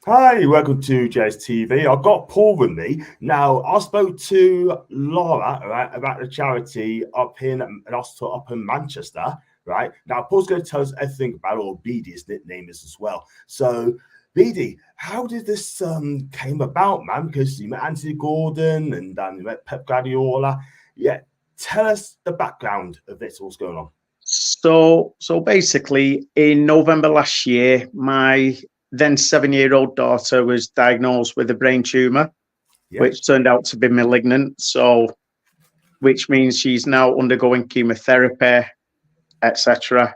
Hi, welcome to JSTV. I've got Paul with me. Now, I spoke to Laura, right, about the charity up in an hospital up in Manchester, right? Now, Paul's going to tell us everything about all BD's nickname is as well. So, BD, how did this came about, man? Because you met Anthony Gordon and you met Pep Guardiola. Yeah, tell us the background of this, what's going on. So basically, in November last year, my then 7-year-old daughter was diagnosed with a brain tumor, which turned out to be malignant. So, which means she's now undergoing chemotherapy, etc.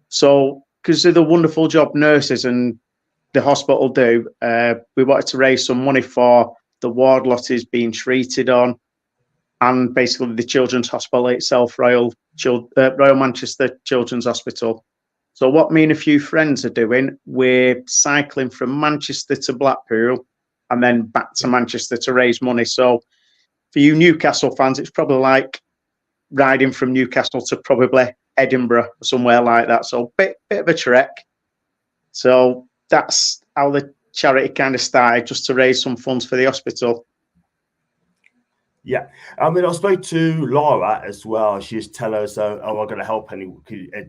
So, because of the wonderful job nurses and the hospital do, we wanted to raise some money for the ward Lottie's being treated on, and basically the Children's Hospital itself, Royal Manchester Children's Hospital. So what me and a few friends are doing, we're cycling from Manchester to Blackpool and then back to Manchester to raise money. So for you Newcastle fans, it's probably like riding from Newcastle to probably Edinburgh or somewhere like that. So bit of a trek. So that's how the charity kind of started, just to raise some funds for the hospital. Yeah, I mean, I spoke to Laura as well. She's telling us, "Oh, I'm going to help any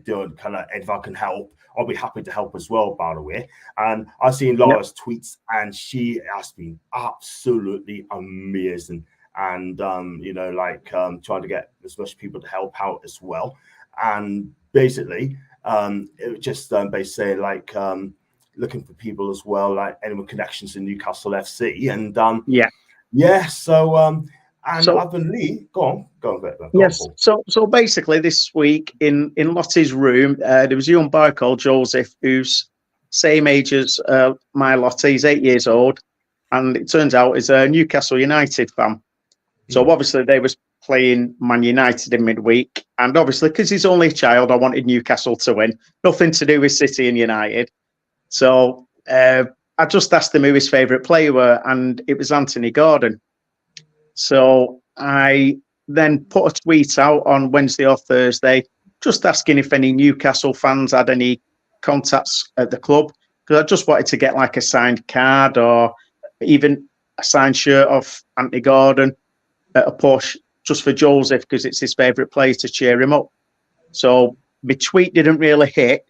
do kind of if I can help, I'll be happy to help as well." By the way, and I've seen Laura's tweets, and she has been absolutely amazing, and trying to get as much people to help out as well, and basically, it was just basically looking for people as well, like anyone connections in Newcastle FC, and so. And I believe, go on. Yes. So basically, this week in Lottie's room, there was a young boy called Josef, who's same age as my Lottie. He's 8 years old, and it turns out he's a Newcastle United fan. So obviously they was playing Man United in midweek, and obviously because he's only a child, I wanted Newcastle to win. Nothing to do with City and United. So I just asked him who his favourite player were, and it was Anthony Gordon. So I then put a tweet out on Wednesday or Thursday, just asking if any Newcastle fans had any contacts at the club, because I just wanted to get like a signed card or even a signed shirt of Anthony Gordon at a push just for Joseph, because it's his favourite player, to cheer him up. So my tweet didn't really hit,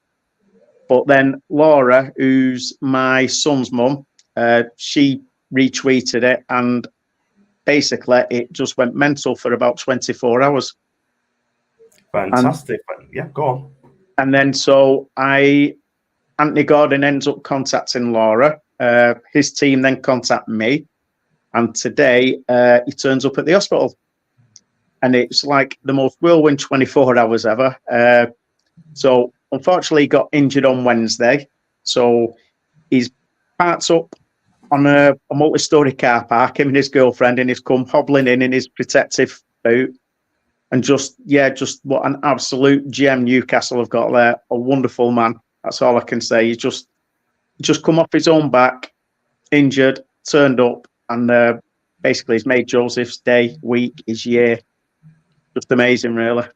but then Laura, who's my son's mum, she retweeted it, and basically it just went mental for about 24 hours. Fantastic. Go on. And then so Anthony Gordon ends up contacting Laura. His team then contact me, and today he turns up at the hospital, and it's like the most whirlwind 24 hours ever. So unfortunately he got injured on Wednesday, so he's parked up on a multi-storey car park, him and his girlfriend, and he's come hobbling in his protective boot. And just what an absolute gem Newcastle have got there. A wonderful man. That's all I can say. He just come off his own back, injured, turned up, and basically he's made Joseph's day, week, his year. Just amazing, really.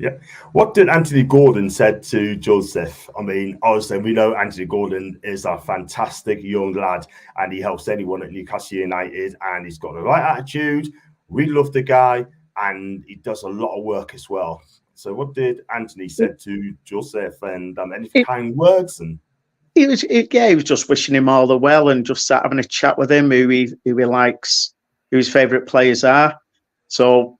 Yeah. What did Anthony Gordon said to Joseph? I mean, obviously, we know Anthony Gordon is a fantastic young lad, and he helps anyone at Newcastle United, and he's got the right attitude. We love the guy, and he does a lot of work as well. So what did Anthony said to Joseph, and any kind words? And he was just wishing him all the well, and just sat having a chat with him, who he likes, who his favourite players are. So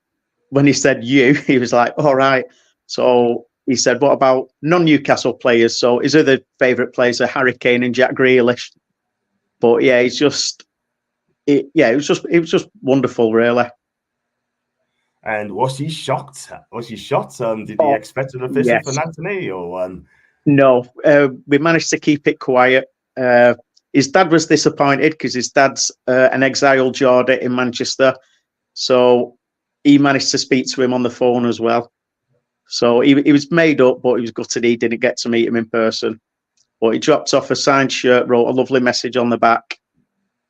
when he said you, he was like, all right. So he said, what about non-Newcastle players? So his other favourite players are Harry Kane and Jack Grealish. But yeah, it was just wonderful, really. And was he shocked? Did he expect a visit from Anthony? Or No, we managed to keep it quiet. His dad was disappointed because his dad's an exiled Geordie in Manchester. So he managed to speak to him on the phone as well. So he was made up, but he was gutted he didn't get to meet him in person. But he dropped off a signed shirt, wrote a lovely message on the back,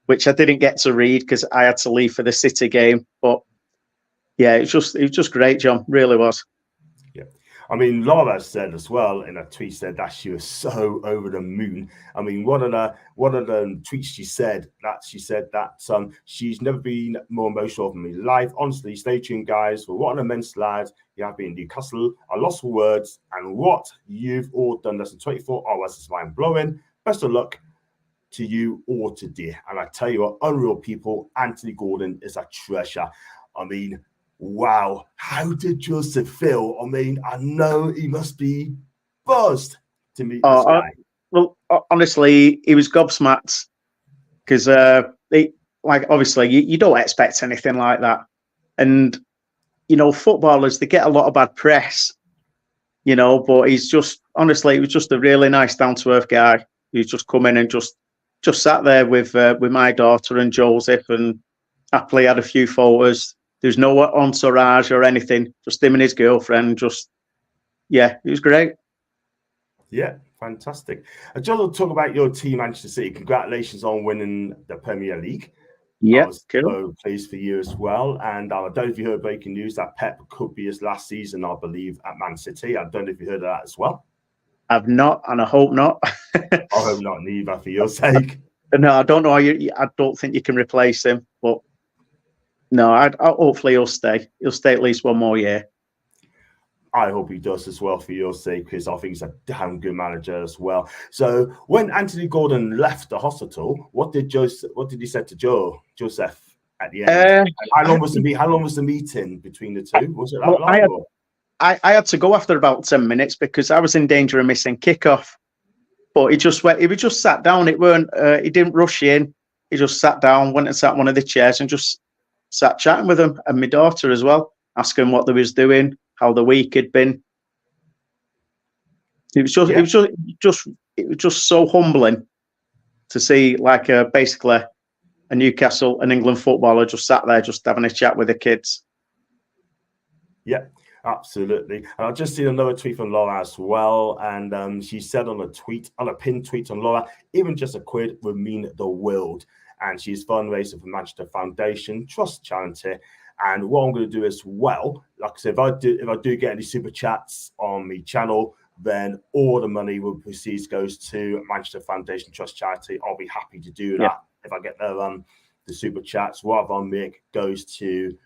which I didn't get to read because I had to leave for the City game. But yeah, it was just great, John. Really was. Yeah. I mean, Laura said as well in a tweet said that she was so over the moon. I mean, one of the tweets she said that she's never been more emotional in my life. Honestly, stay tuned, guys. For what an immense lad you have been in Newcastle. I lost for words, and what you've all done less than 24 hours is mind blowing. Best of luck to you all today. And I tell you what, unreal people. Anthony Gordon is a treasure. I mean, wow, how did Josef feel? I mean, I know he must be buzzed to meet this guy. Well, honestly, he was gobsmacked because, obviously, you don't expect anything like that. And, footballers, they get a lot of bad press, but he's just, honestly, he was just a really nice, down-to-earth guy who's just come in and just sat there with my daughter and Joseph and happily had a few photos. There's no entourage or anything, just him and his girlfriend. It was great. Yeah, fantastic. John, will talk about your team, Manchester City. Congratulations on winning the Premier League. Yeah, I was so pleased for you as well. And I don't know if you heard breaking news that Pep could be his last season, I believe, at Man City. I don't know if you heard of that as well. I've not, and I hope not. I hope not, neither, for your sake. No, I don't know. I don't think you can replace him, but no, hopefully he'll stay. He'll stay at least one more year. I hope he does as well for your sake, because I think he's a damn good manager as well. So when Anthony Gordon left the hospital, what did he say to Josef at the end? How long was the meeting between the two? Was it that long? I had to go after about 10 minutes because I was in danger of missing kickoff. But he just sat down. It weren't. He didn't rush in. He just sat down, went and sat in one of the chairs, and just sat chatting with him and my daughter as well, asking what they was doing, how the week had been. It was just so humbling to see basically a Newcastle and England footballer just sat there, just having a chat with the kids. Yeah. Absolutely. And I've just seen another tweet from Laura as well. And she said on a pinned tweet on Laura, even just a quid would mean the world. And she's fundraising for Manchester Foundation Trust Charity. And what I'm going to do as well, like I said, if I do get any super chats on my channel, then all the money will proceed goes to Manchester Foundation Trust Charity. I'll be happy to do that if I get the super chats. Whatever I make goes to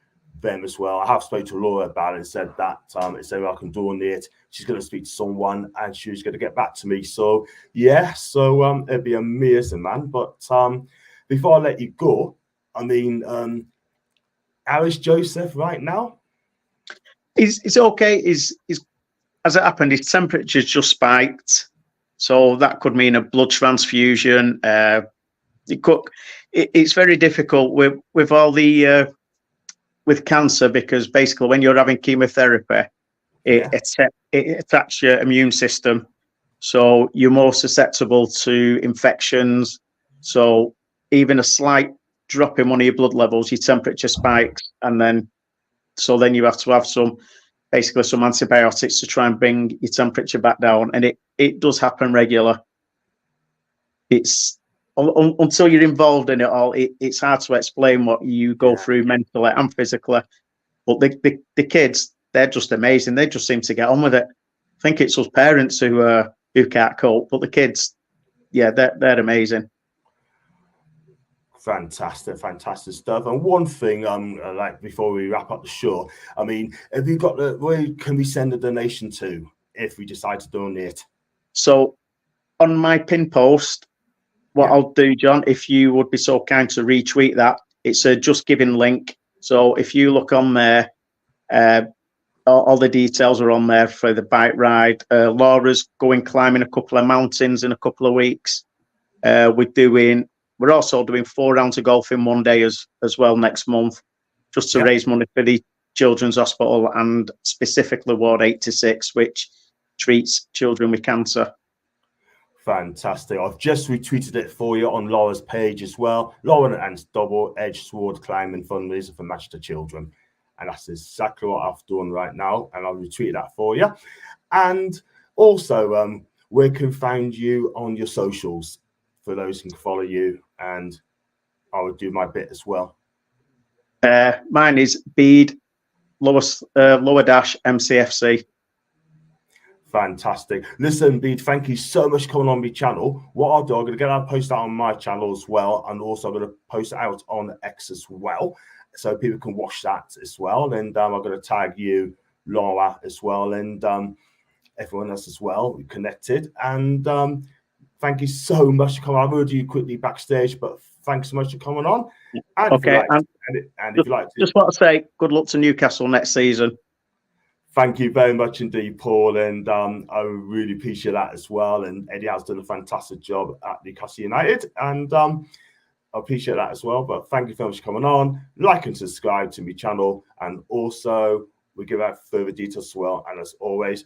them as well. I have spoken to Laura about it and said that I can donate. She's going to speak to someone and she's going to get back to me. So it'd be amazing, man. But before I let you go, I mean, how is Josef right now? He's okay. He's as it happened, his temperature's just spiked, so that could mean a blood transfusion. It's very difficult with all the with cancer, because basically when you're having chemotherapy, it attacks your immune system, so you're more susceptible to infections. So even a slight drop in one of your blood levels, your temperature spikes, and then you have to have some antibiotics to try and bring your temperature back down. And it does happen regular. It's until you're involved in it all, it's hard to explain what you go through mentally and physically. But the kids, they're just amazing. They just seem to get on with it. I think it's us parents who can't cope, but the kids, they're amazing. Fantastic stuff. And one thing, before we wrap up the show, I mean, have you got where can we send a donation to if we decide to donate? So on my pin post, what I'll do, John, if you would be so kind to retweet that, it's a Just Giving link. So if you look on there, all the details are on there for the bike ride. Laura's going climbing a couple of mountains in a couple of weeks. We're also doing 4 rounds of golf in one day as well next month, just to raise money for the Children's Hospital and specifically Ward 86, which treats children with cancer. Fantastic. I've just retweeted it for you on Laura's page as well. Laura and Double Edge Sword Climbing Fundraiser for Manchester Children. And that's exactly what I've done right now. And I'll retweet that for you. And also, where can we find you on your socials for those who can follow you? And I will do my bit as well. Mine is Bede lower dash MCFC. Fantastic. Listen, Bede, thank you so much for coming on my channel. What I'll do, I'm going to get that post out on my channel as well, and also I'm going to post it out on X as well, so people can watch that as well. And I'm going to tag you, Laura, as well, and everyone else as well connected. And thank you so much for coming on. I'm going to do you quickly backstage, but thanks so much for coming on. And okay, if you like to, just want to say good luck to Newcastle next season. Thank you very much indeed, Paul, and I really appreciate that as well. And Eddie has done a fantastic job at Newcastle United, and I appreciate that as well. But thank you very much for coming on. Like and subscribe to my channel, and also we give out further details as well. And as always,